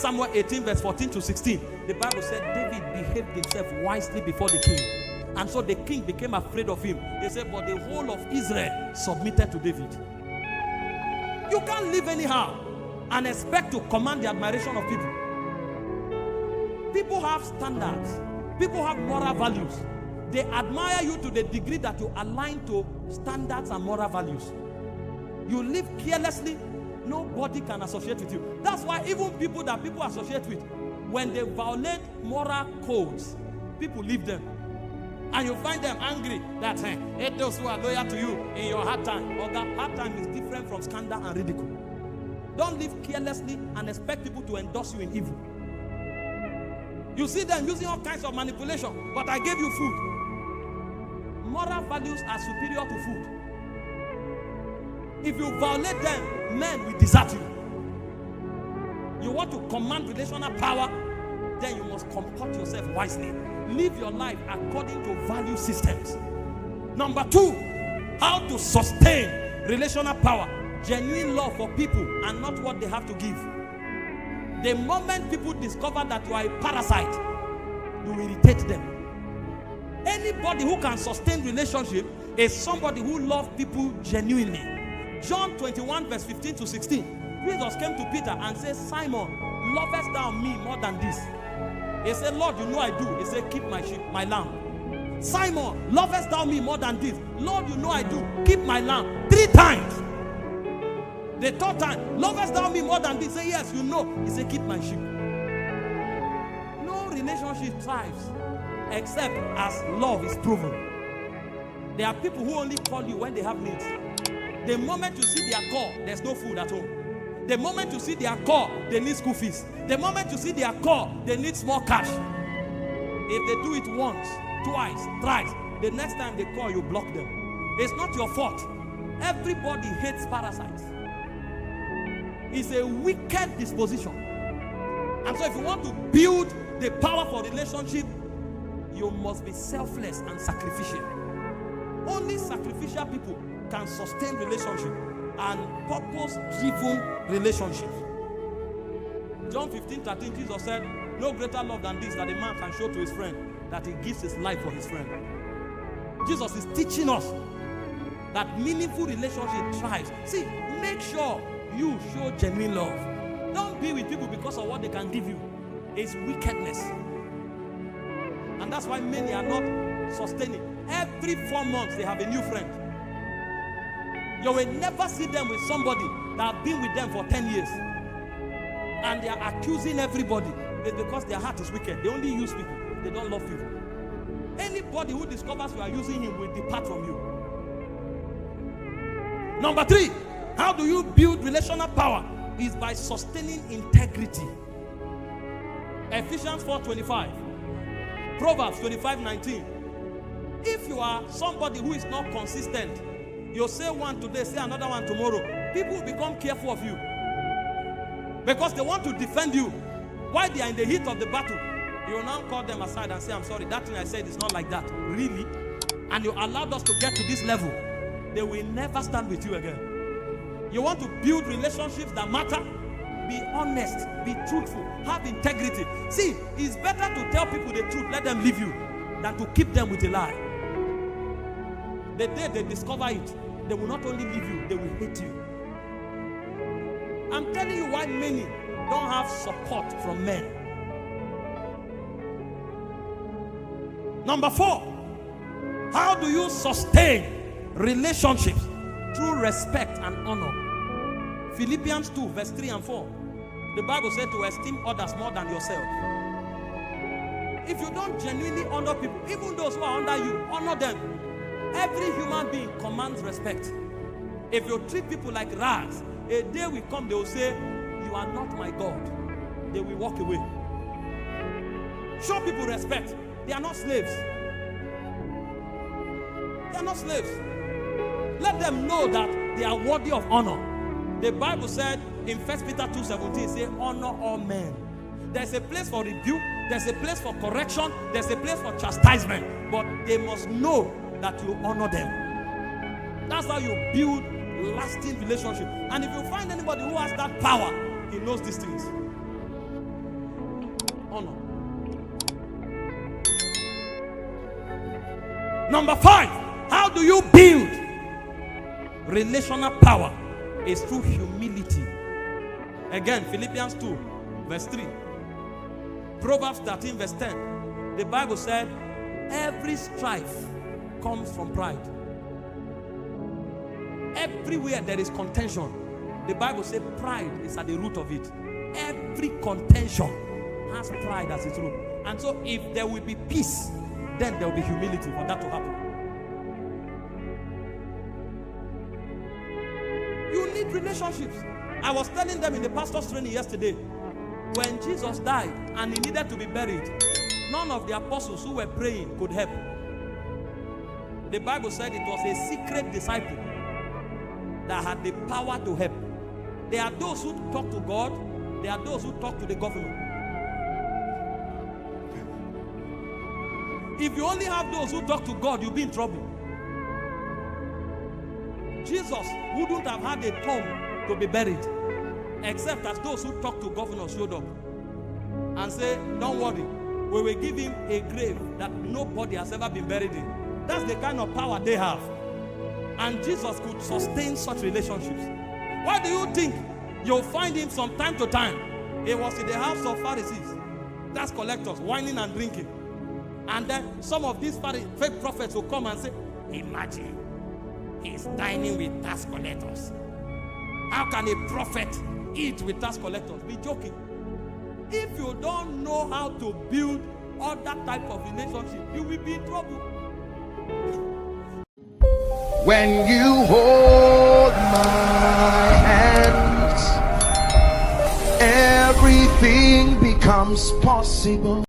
Samuel 18 verse 14 to 16, the Bible said David behaved himself wisely before the king. And so the king became afraid of him. They said, but the whole of Israel submitted to David. You can't live anyhow and expect to command the admiration of people. People have standards. People have moral values. They admire you to the degree that you align to standards and moral values. You live carelessly, nobody can associate with you. That's why even people that people associate with, when they violate moral codes, people leave them. And you find them angry that those who are loyal to you in your hard time. Or that hard time is different from scandal and ridicule. Don't live carelessly and expect people to endorse you in evil. You see them using all kinds of manipulation, but I gave you food. Moral values are superior to food. If you violate them, men will desert you. You want to command relational power, then you must comport yourself wisely. Live your life according to value systems. Number 2, how to sustain relational power. Genuine love for people and not what they have to give. The moment people discover that you are a parasite, you irritate them. Anybody who can sustain relationship is somebody who loves people genuinely. John 21 verse 15 to 16. Jesus came to Peter and said, Simon, lovest thou me more than this? He said, Lord, you know I do. He said, keep my sheep, my lamb. Simon, lovest thou me more than this? Lord, you know I do. Keep my lamb. 3 times. The 3rd time, lovest thou me more than this? He said, yes, you know. He said, keep my sheep. No relationship thrives except as love is proven. There are people who only call you when they have needs. The moment you see their call, there's no food at home. The moment you see their call, they need school fees. The moment you see their call, they need small cash. If they do it once, twice, thrice, the next time they call, you block them. It's not your fault. Everybody hates parasites. It's a wicked disposition. And so if you want to build the power for relationship, you must be selfless and sacrificial. Only sacrificial people can sustain relationship and purpose-driven relationships. John 15:13, Jesus said, no greater love than this that a man can show to his friend, that he gives his life for his friend. Jesus is teaching us that meaningful relationship thrives. See, make sure you show genuine love. Don't be with people because of what they can give you. It's wickedness. And that's why many are not sustaining. Every 4 months they have a new friend. You will never see them with somebody that have been with them for 10 years. And they are accusing everybody. It's because their heart is wicked. They only use people. They don't love people. Anybody who discovers you are using him will depart from you. Number 3, how do you build relational power? Is by sustaining integrity. Ephesians 4:25. Proverbs 25:19. If you are somebody who is not consistent, you say one today, say another one tomorrow, people will become careful of you. Because they want to defend you. While they are in the heat of the battle, you will now call them aside and say, I'm sorry, that thing I said is not like that. Really? And you allowed us to get to this level. They will never stand with you again. You want to build relationships that matter? Be honest, be truthful, have integrity. See, it's better to tell people the truth, let them leave you, than to keep them with a lie. The day they discover it, they will not only leave you, they will hate you. I'm telling you why many don't have support from men. Number 4, how do you sustain relationships? Through respect and honor. Philippians 2 verse 3 and 4. The Bible said to esteem others more than yourself. If you don't genuinely honor people, even those who are under you, honor them. Every human being commands respect. If you treat people like rats, a day will come they will say, you are not my God. They will walk away. Show people respect. They are not slaves. They are not slaves. Let them know that they are worthy of honor. The Bible said in 1 Peter 2:17, say, honor all men. There's a place for rebuke, there's a place for correction, there's a place for chastisement, but they must know that you honor them. That's how you build lasting relationship. And if you find anybody who has that power, he knows these things. Honor. Number 5, how do you build relational power? Is through humility. Again, Philippians 2 verse 3, Proverbs 13 verse 10. The Bible said every strife comes from pride. Everywhere there is contention, the Bible says pride is at the root of it. Every contention has pride as its root. And so if there will be peace, then there will be humility for that to happen. You need relationships. I was telling them in the pastor's training yesterday, when Jesus died and he needed to be buried, none of the apostles who were praying could help. The Bible said it was a secret disciple that had the power to help. There are those who talk to God, there are those who talk to the government. If you only have those who talk to God, you'll be in trouble. Jesus wouldn't have had a tomb to be buried, except as those who talk to governors showed up and say, don't worry, we will give him a grave that nobody has ever been buried in. That's the kind of power they have. And Jesus could sustain such relationships. Why do you think you'll find him from time to time? He was in the house of Pharisees, tax collectors, whining and drinking. And then some of these fake prophets will come and say, imagine, he's dining with tax collectors. How can a prophet eat with tax collectors? Be joking. If you don't know how to build other type of relationship, you will be in trouble. When you hold my hands, everything becomes possible.